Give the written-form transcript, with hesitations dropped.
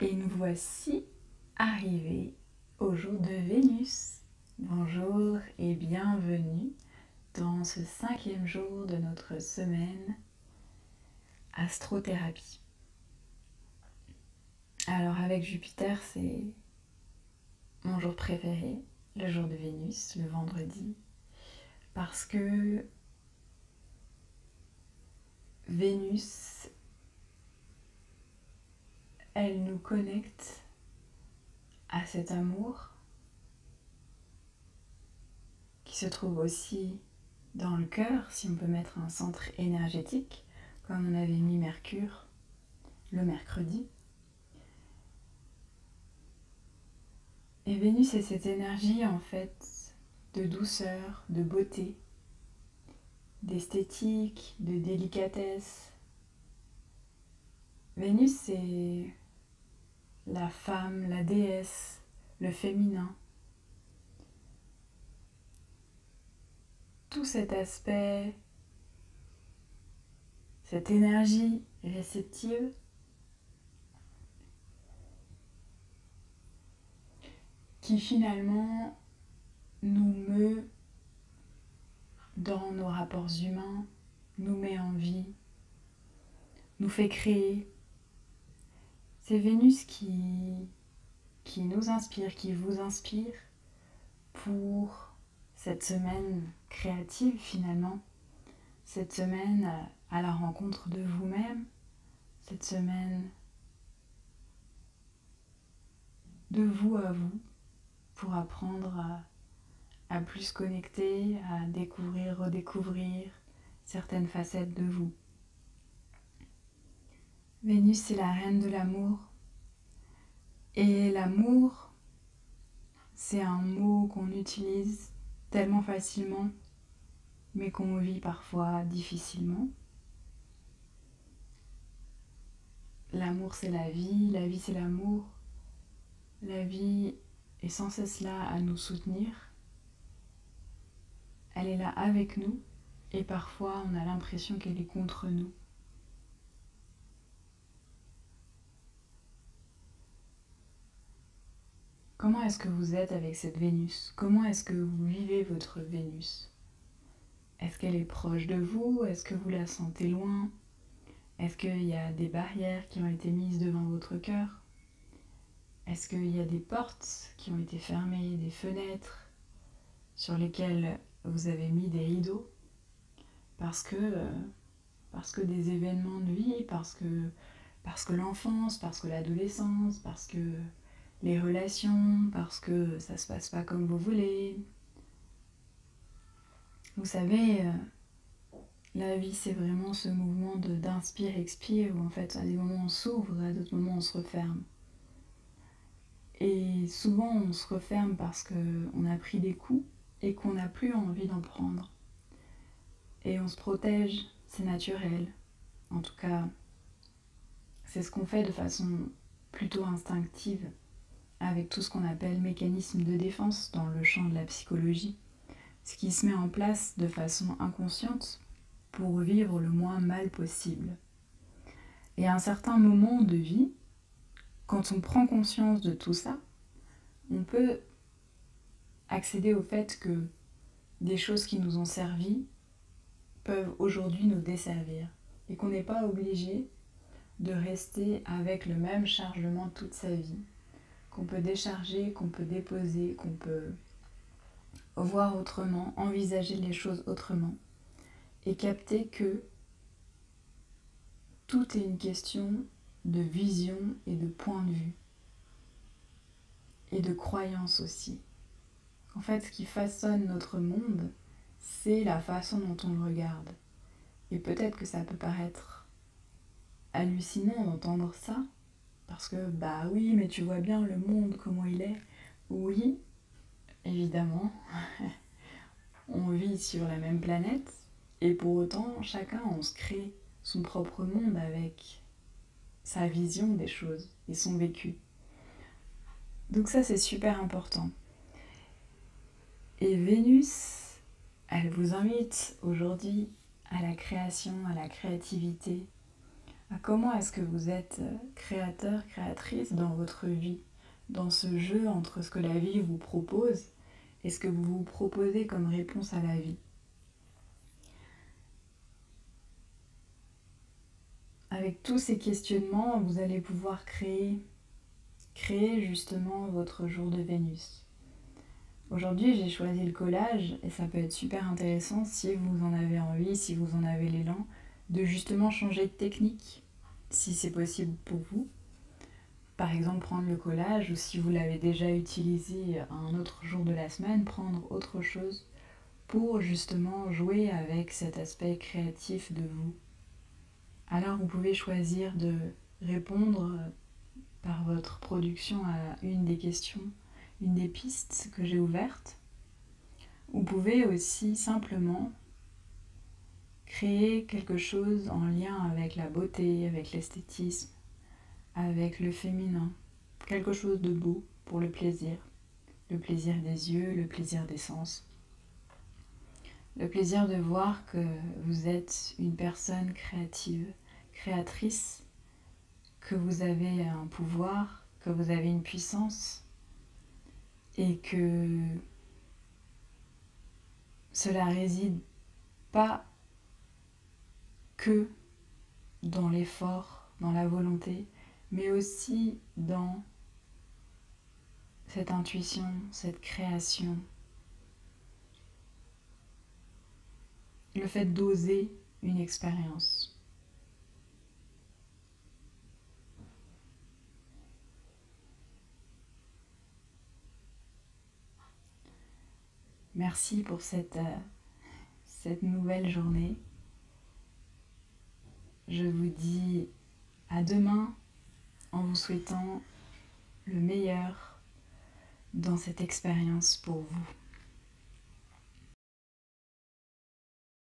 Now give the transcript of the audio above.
Et nous voici arrivés au jour de Vénus. Bonjour et bienvenue dans ce 5e jour de notre semaine astrothérapie. Alors avec Jupiter, c'est mon jour préféré, le jour de Vénus, le vendredi, parce que Vénus, elle nous connecte à cet amour qui se trouve aussi dans le cœur, si on peut mettre un centre énergétique, comme on avait mis Mercure le mercredi. Et Vénus est cette énergie en fait de douceur, de beauté, d'esthétique, de délicatesse. Vénus c'est la femme, la déesse, le féminin. Tout cet aspect, cette énergie réceptive qui finalement nous meut dans nos rapports humains, nous met en vie, nous fait créer. C'est Vénus qui nous inspire, qui vous inspire pour cette semaine créative finalement, cette semaine à la rencontre de vous-même, cette semaine de vous à vous, pour apprendre à plus connecter, à découvrir, redécouvrir certaines facettes de vous. Vénus, c'est la reine de l'amour. Et l'amour, c'est un mot qu'on utilise tellement facilement, mais qu'on vit parfois difficilement. L'amour, c'est la vie c'est l'amour. La vie est sans cesse là à nous soutenir. Elle est là avec nous et parfois on a l'impression qu'elle est contre nous. Comment est-ce que vous êtes avec cette Vénus? Comment est-ce que vous vivez votre Vénus? Est-ce qu'elle est proche de vous? Est-ce que vous la sentez loin? Est-ce qu'il y a des barrières qui ont été mises devant votre cœur? Est-ce qu'il y a des portes qui ont été fermées, des fenêtres sur lesquelles vous avez mis des rideaux parce que des événements de vie, parce que l'enfance, parce que l'adolescence, parce que les relations, parce que ça se passe pas comme vous voulez. Vous savez, la vie c'est vraiment ce mouvement d'inspire-expire où en fait à des moments on s'ouvre, à d'autres moments on se referme. Et souvent on se referme parce qu'on a pris des coups et qu'on n'a plus envie d'en prendre. Et on se protège, c'est naturel. En tout cas, c'est ce qu'on fait de façon plutôt instinctive avec tout ce qu'on appelle mécanisme de défense dans le champ de la psychologie. Ce qui se met en place de façon inconsciente pour vivre le moins mal possible. Et à un certain moment de vie, quand on prend conscience de tout ça, on peut accéder au fait que des choses qui nous ont servi peuvent aujourd'hui nous desservir et qu'on n'est pas obligé de rester avec le même chargement toute sa vie, qu'on peut décharger, qu'on peut déposer, qu'on peut voir autrement, envisager les choses autrement et capter que tout est une question de vision et de point de vue et de croyance aussi. En fait, ce qui façonne notre monde, c'est la façon dont on le regarde. Et peut-être que ça peut paraître hallucinant d'entendre ça, parce que bah oui, mais tu vois bien le monde, comment il est. Oui, évidemment, on vit sur la même planète, et pour autant, chacun, on se crée son propre monde avec sa vision des choses et son vécu. Donc ça, c'est super important. Et Vénus, elle vous invite aujourd'hui à la création, à la créativité, à comment est-ce que vous êtes créateur, créatrice dans votre vie, dans ce jeu entre ce que la vie vous propose et ce que vous vous proposez comme réponse à la vie. Avec tous ces questionnements, vous allez pouvoir créer justement votre jour de Vénus. Aujourd'hui, j'ai choisi le collage et ça peut être super intéressant si vous en avez envie, si vous en avez l'élan, de justement changer de technique, si c'est possible pour vous. Par exemple, prendre le collage, ou si vous l'avez déjà utilisé à un autre jour de la semaine, prendre autre chose pour justement jouer avec cet aspect créatif de vous. Alors vous pouvez choisir de répondre par votre production à une des questions, une des pistes que j'ai ouvertes. Vous pouvez aussi simplement créer quelque chose en lien avec la beauté, avec l'esthétisme, avec le féminin, quelque chose de beau pour le plaisir des yeux, le plaisir des sens, le plaisir de voir que vous êtes une personne créative, créatrice, que vous avez un pouvoir, que vous avez une puissance et que cela réside pas que dans l'effort, dans la volonté, mais aussi dans cette intuition, cette création. Le fait d'oser une expérience. Merci pour cette nouvelle journée. Je vous dis à demain en vous souhaitant le meilleur dans cette expérience pour vous.